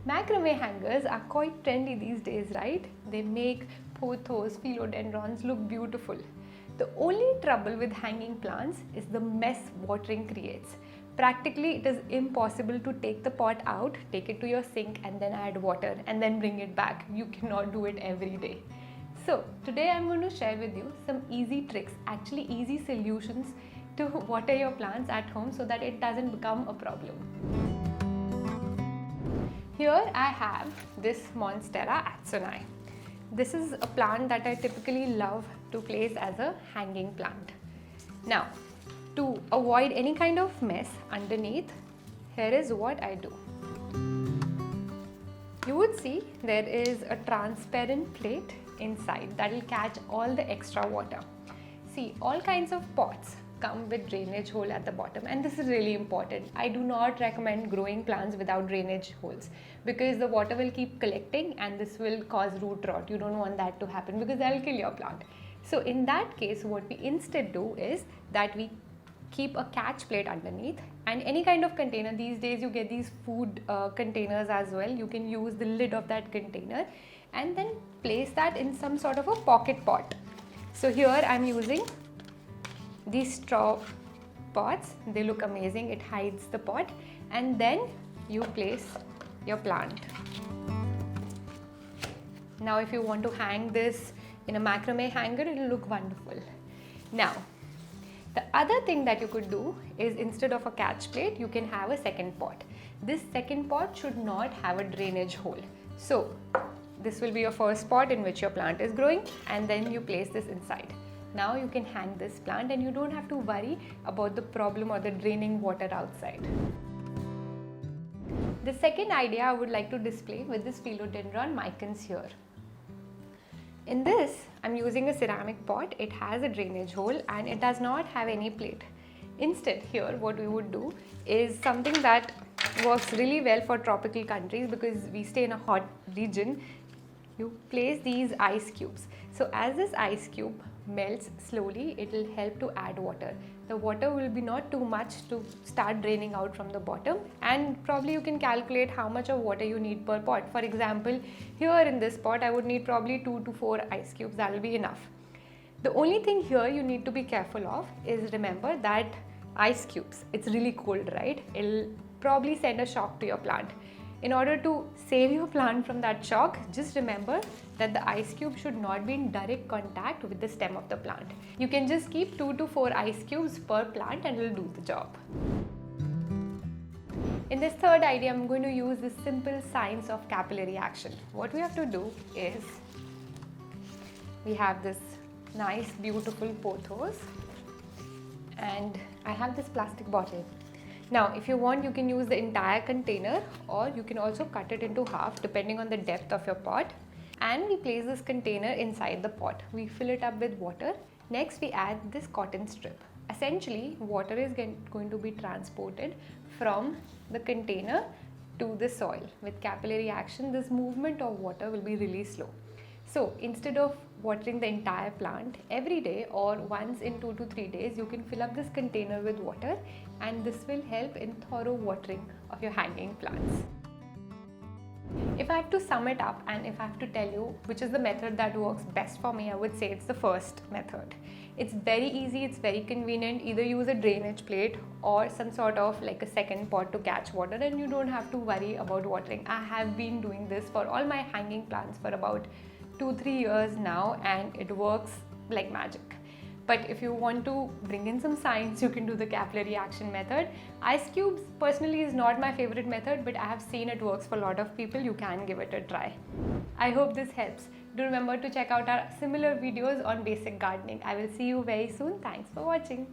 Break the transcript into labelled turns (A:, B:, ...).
A: Macrame hangers are quite trendy these days, right? They make pothos, philodendrons look beautiful. The only trouble with hanging plants is the mess watering creates. Practically, it is impossible to take the pot out, take it to your sink and then add water and then bring it back. You cannot do it every day. So today I'm going to share with you some easy tricks, actually easy solutions to water your plants at home so that it doesn't become a problem. Here I have this Monstera accentuates. This is a plant that I typically love to place as a hanging plant. Now, to avoid any kind of mess underneath, here is what I do. You would see there is a transparent plate inside that will catch all the extra water. See, all kinds of pots come with drainage hole at the bottom, and this is really important. I do not recommend growing plants without drainage holes because the water will keep collecting and this will cause root rot. You don't want that to happen because that will kill your plant. So in that case, what we instead do is that we keep a catch plate underneath and any kind of container. These days you get these food containers as well. You can use the lid of that container and then place that in some sort of a pocket pot. So here I'm using these straw pots. They look amazing. It hides the pot, and then you place your plant. Now if you want to hang this in a macrame hanger, it will look wonderful. Now the other thing that you could do is instead of a catch plate, you can have a second pot. This second pot should not have a drainage hole. So this will be your first pot in which your plant is growing, and then you place this inside. Now you can hang this plant and you don't have to worry about the problem or the draining water outside. The second idea I would like to display with this philodendron micans here. In this, I'm using a ceramic pot. It has a drainage hole and it does not have any plate. Instead, here what we would do is something that works really well for tropical countries because we stay in a hot region. You place these ice cubes. So as this ice cube melts slowly, it will help to add water. The water will be not too much to start draining out from the bottom, and probably you can calculate how much of water you need per pot. For example, here in this pot I would need probably 2 to 4 ice cubes. That will be enough. The only thing here you need to be careful of is remember that ice cubes, it's really cold, right? It'll probably send a shock to your plant. In order to save your plant from that shock, just remember that the ice cube should not be in direct contact with the stem of the plant. You can just keep 2 to 4 ice cubes per plant and it will do the job. In this third idea, I'm going to use the simple science of capillary action. What we have to do is, we have this nice beautiful pothos and I have this plastic bottle. Now if you want, you can use the entire container or you can also cut it into half depending on the depth of your pot, and we place this container inside the pot. We fill it up with water. Next we add this cotton strip. Essentially water is going to be transported from the container to the soil. With capillary action, this movement of water will be really slow. So instead of watering the entire plant every day or once in 2 to 3 days, you can fill up this container with water, and this will help in thorough watering of your hanging plants. If I have to sum it up and if I have to tell you which is the method that works best for me, I would say it's the first method. It's very easy, it's very convenient. Either use a drainage plate or some sort of like a second pot to catch water, and you don't have to worry about watering. I have been doing this for all my hanging plants for about 2-3 years now, and it works like magic. But if you want to bring in some science, you can do the capillary action method. Ice cubes personally is not my favorite method, but I have seen it works for a lot of people. You can give it a try. I hope this helps. Do remember to check out our similar videos on basic gardening. I will see you very soon. Thanks for watching.